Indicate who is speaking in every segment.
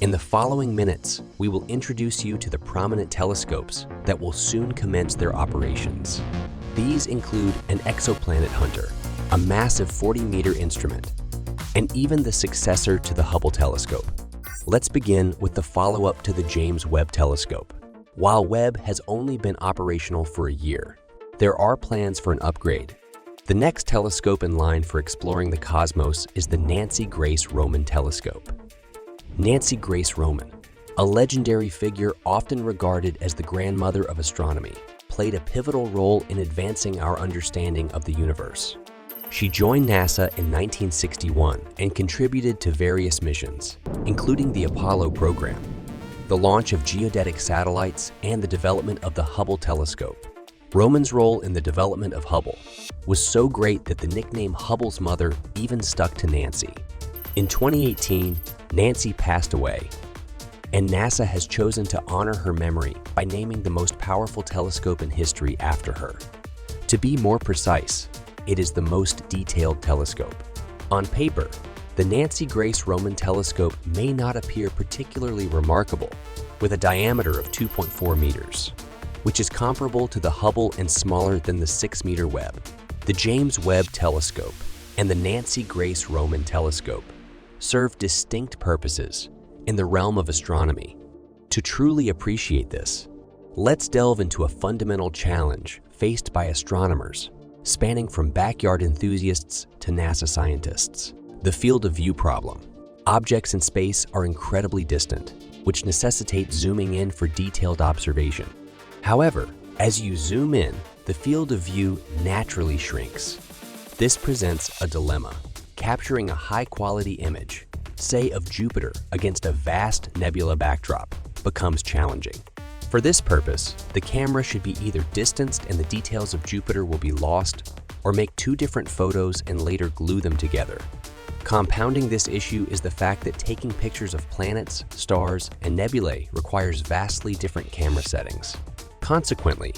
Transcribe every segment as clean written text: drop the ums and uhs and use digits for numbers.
Speaker 1: In the following minutes, we will introduce you to the prominent telescopes that will soon commence their operations. These include an exoplanet hunter, a massive 40-meter instrument, and even the successor to the Hubble telescope. Let's begin with the follow-up to the James Webb Telescope. While Webb has only been operational for a year, there are plans for an upgrade. The next telescope in line for exploring the cosmos is the Nancy Grace Roman Telescope. Nancy Grace Roman, a legendary figure often regarded as the grandmother of astronomy, played a pivotal role in advancing our understanding of the universe. She joined NASA in 1961 and contributed to various missions, including the Apollo program, the launch of geodetic satellites, and the development of the Hubble telescope. Roman's role in the development of Hubble was so great that the nickname Hubble's mother even stuck to Nancy. In 2018, Nancy passed away, and NASA has chosen to honor her memory by naming the most powerful telescope in history after her. To be more precise, it is the most detailed telescope. On paper, the Nancy Grace Roman Telescope may not appear particularly remarkable, with a diameter of 2.4 meters, which is comparable to the Hubble and smaller than the 6-meter Webb. The James Webb Telescope and the Nancy Grace Roman Telescope serve distinct purposes in the realm of astronomy. To truly appreciate this, let's delve into a fundamental challenge faced by astronomers, spanning from backyard enthusiasts to NASA scientists: the field of view problem. Objects in space are incredibly distant, which necessitates zooming in for detailed observation. However, as you zoom in, the field of view naturally shrinks. This presents a dilemma. Capturing a high-quality image, say of Jupiter against a vast nebula backdrop, becomes challenging. For this purpose, the camera should be either distanced and the details of Jupiter will be lost, or make two different photos and later glue them together. Compounding this issue is the fact that taking pictures of planets, stars, and nebulae requires vastly different camera settings. Consequently,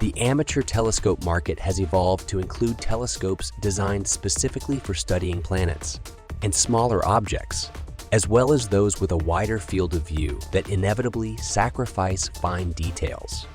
Speaker 1: the amateur telescope market has evolved to include telescopes designed specifically for studying planets and smaller objects, as well as those with a wider field of view that inevitably sacrifice fine details.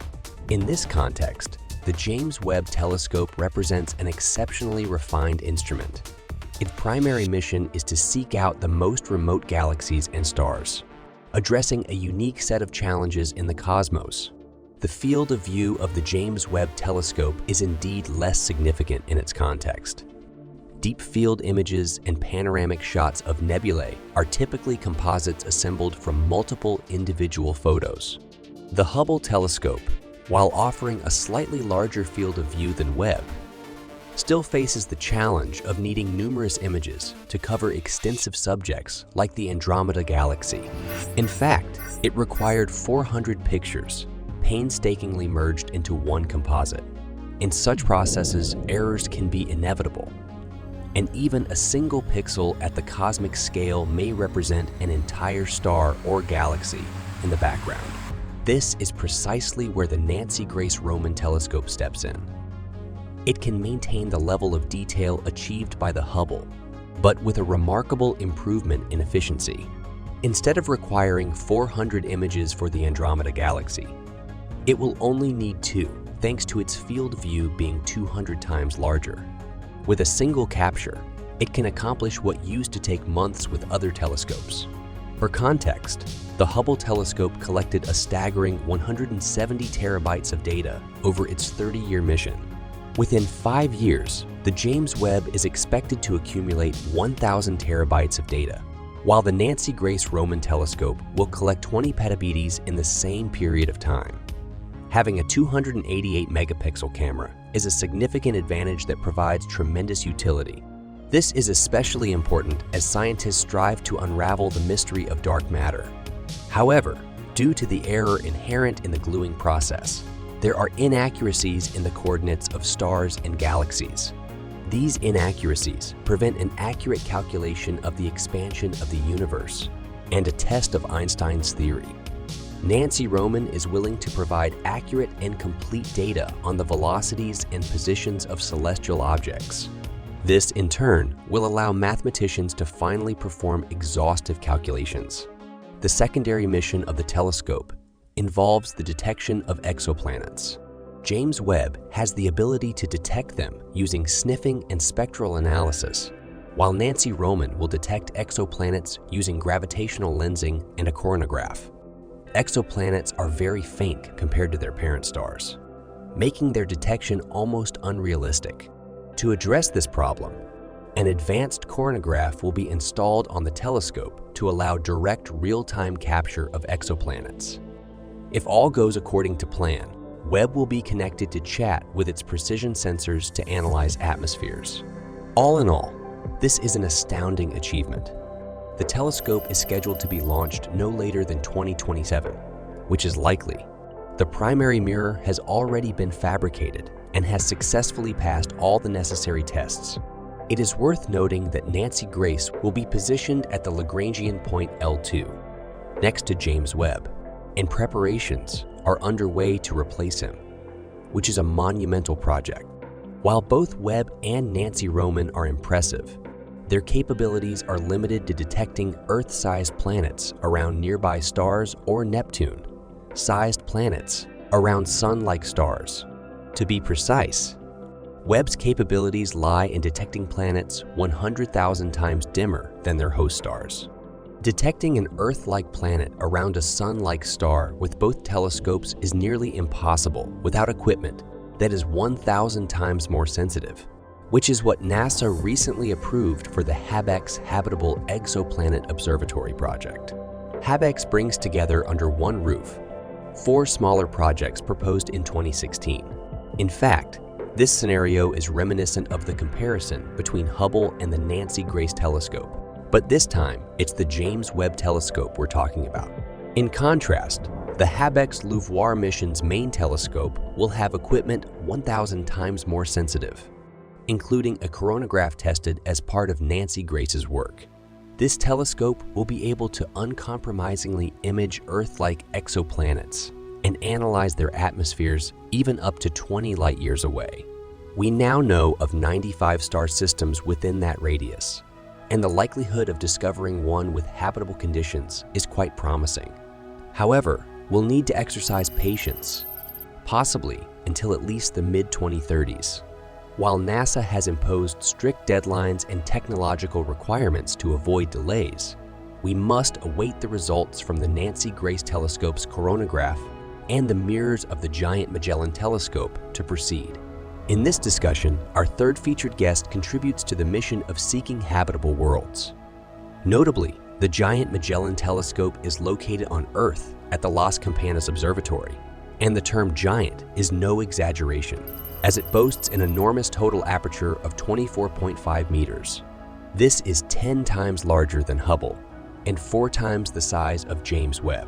Speaker 1: In this context, the James Webb Telescope represents an exceptionally refined instrument. Its primary mission is to seek out the most remote galaxies and stars, addressing a unique set of challenges in the cosmos. The field of view of the James Webb Telescope is indeed less significant in its context. Deep field images and panoramic shots of nebulae are typically composites assembled from multiple individual photos. The Hubble telescope, while offering a slightly larger field of view than Webb, still faces the challenge of needing numerous images to cover extensive subjects like the Andromeda Galaxy. In fact, it required 400 pictures, painstakingly merged into one composite. In such processes, errors can be inevitable, and even a single pixel at the cosmic scale may represent an entire star or galaxy in the background. This is precisely where the Nancy Grace Roman Telescope steps in. It can maintain the level of detail achieved by the Hubble, but with a remarkable improvement in efficiency. Instead of requiring 400 images for the Andromeda Galaxy, it will only need 2, thanks to its field of view being 200 times larger. With a single capture, it can accomplish what used to take months with other telescopes. For context, the Hubble telescope collected a staggering 170 terabytes of data over its 30-year mission. Within 5 years, the James Webb is expected to accumulate 1,000 terabytes of data, while the Nancy Grace Roman Telescope will collect 20 petabytes in the same period of time. Having a 288 megapixel camera is a significant advantage that provides tremendous utility. This is especially important as scientists strive to unravel the mystery of dark matter. However, due to the error inherent in the gluing process, there are inaccuracies in the coordinates of stars and galaxies. These inaccuracies prevent an accurate calculation of the expansion of the universe and a test of Einstein's theory. Nancy Roman is willing to provide accurate and complete data on the velocities and positions of celestial objects. This, in turn, will allow mathematicians to finally perform exhaustive calculations. the secondary mission of the telescope involves the detection of exoplanets. James Webb has the ability to detect them using sniffing and spectral analysis, while Nancy Roman will detect exoplanets using gravitational lensing and a coronagraph. Exoplanets are very faint compared to their parent stars, making their detection almost unrealistic. To address this problem, an advanced coronagraph will be installed on the telescope to allow direct real-time capture of exoplanets. If all goes according to plan, Webb will be connected to chat with its precision sensors to analyze atmospheres. All in all, this is an astounding achievement. The telescope is scheduled to be launched no later than 2027, which is likely. The primary mirror has already been fabricated and has successfully passed all the necessary tests. It is worth noting that Nancy Grace will be positioned at the Lagrangian point L2, next to James Webb, and preparations are underway to replace him, which is a monumental project. While both Webb and Nancy Roman are impressive, their capabilities are limited to detecting Earth-sized planets around nearby stars or Neptune-sized planets around Sun-like stars. To be precise, Webb's capabilities lie in detecting planets 100,000 times dimmer than their host stars. Detecting an Earth-like planet around a Sun-like star with both telescopes is nearly impossible without equipment that is 1,000 times more sensitive, which is what NASA recently approved for the HabEx Habitable Exoplanet Observatory project. HabEx brings together under one roof 4 smaller projects proposed in 2016. In fact, this scenario is reminiscent of the comparison between Hubble and the Nancy Grace Telescope, but this time it's the James Webb Telescope we're talking about. In contrast, the HabEx LUVOIR mission's main telescope will have equipment 1,000 times more sensitive, including a coronagraph tested as part of Nancy Grace's work. This telescope will be able to uncompromisingly image Earth-like exoplanets and analyze their atmospheres even up to 20 light-years away. We now know of 95 star systems within that radius, and the likelihood of discovering one with habitable conditions is quite promising. However, we'll need to exercise patience, possibly until at least the mid-2030s. While NASA has imposed strict deadlines and technological requirements to avoid delays, we must await the results from the Nancy Grace Telescope's coronagraph and the mirrors of the giant Magellan Telescope to proceed. In this discussion, our third featured guest contributes to the mission of seeking habitable worlds. Notably, the giant Magellan Telescope is located on Earth at the Las Campanas Observatory, and the term giant is no exaggeration, as it boasts an enormous total aperture of 24.5 meters. This is 10 times larger than Hubble and 4 times the size of James Webb.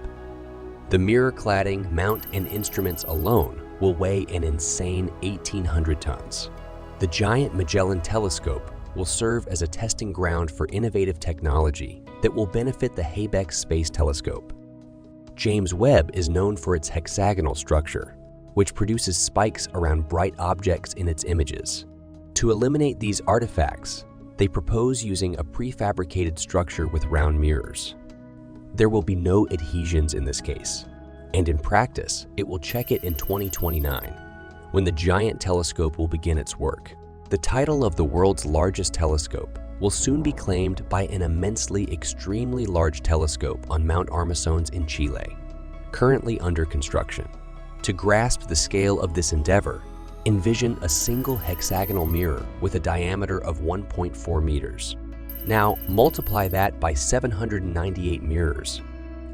Speaker 1: The mirror cladding, mount, and instruments alone will weigh an insane 1,800 tons. The giant Magellan Telescope will serve as a testing ground for innovative technology that will benefit the Hubble Space Telescope. James Webb is known for its hexagonal structure, which produces spikes around bright objects in its images. To eliminate these artifacts, they propose using a prefabricated structure with round mirrors. There will be no adhesions in this case, and in practice, it will check it in 2029, when the giant telescope will begin its work. The title of the world's largest telescope will soon be claimed by an immensely extremely large telescope on Mount Armasones in Chile, currently under construction. To grasp the scale of this endeavor, envision a single hexagonal mirror with a diameter of 1.4 meters. Now multiply that by 798 mirrors,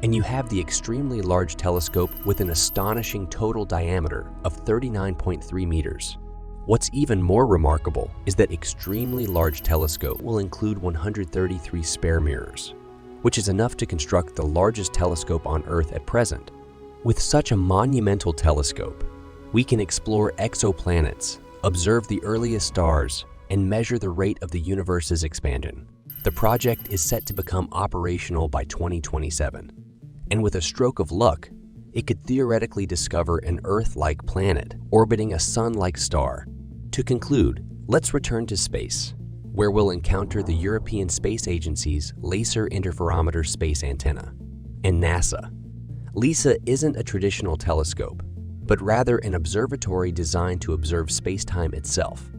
Speaker 1: and you have the extremely large telescope with an astonishing total diameter of 39.3 meters. What's even more remarkable is that extremely large telescope will include 133 spare mirrors, which is enough to construct the largest telescope on Earth at present. With such a monumental telescope, we can explore exoplanets, observe the earliest stars, and measure the rate of the universe's expansion. The project is set to become operational by 2027, and with a stroke of luck, it could theoretically discover an Earth-like planet orbiting a Sun-like star. To conclude, let's return to space, where we'll encounter the European Space Agency's Laser Interferometer Space Antenna. and NASA. LISA isn't a traditional telescope, but rather an observatory designed to observe space-time itself.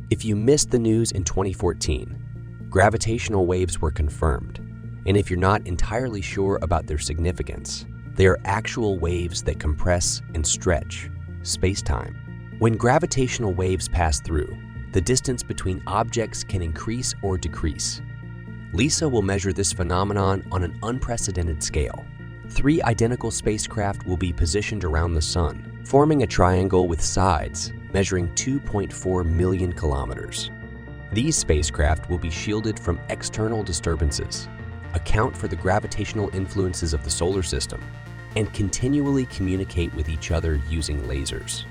Speaker 1: If you missed the news in 2014, gravitational waves were confirmed, and if you're not entirely sure about their significance, they are actual waves that compress and stretch space-time. When gravitational waves pass through, the distance between objects can increase or decrease. LISA will measure this phenomenon on an unprecedented scale. 3 identical spacecraft will be positioned around the Sun, forming a triangle with sides measuring 2.4 million kilometers. These spacecraft will be shielded from external disturbances, account for the gravitational influences of the solar system, and continually communicate with each other using lasers.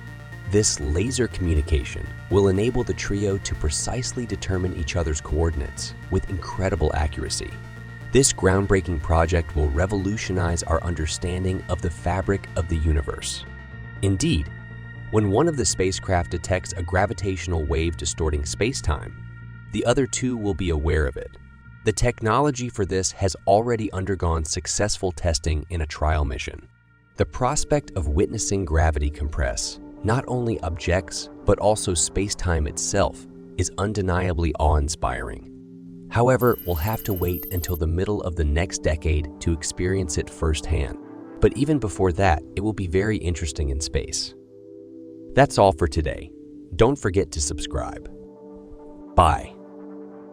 Speaker 1: This laser communication will enable the trio to precisely determine each other's coordinates with incredible accuracy. This groundbreaking project will revolutionize our understanding of the fabric of the universe. Indeed, when one of the spacecraft detects a gravitational wave distorting space-time, the other 2 will be aware of it. The technology for this has already undergone successful testing in a trial mission. The prospect of witnessing gravity compress not only objects, but also space-time itself is undeniably awe-inspiring. However, we'll have to wait until the middle of the next decade to experience it firsthand. But even before that, it will be very interesting in space. That's all for today. Don't forget to subscribe. Bye.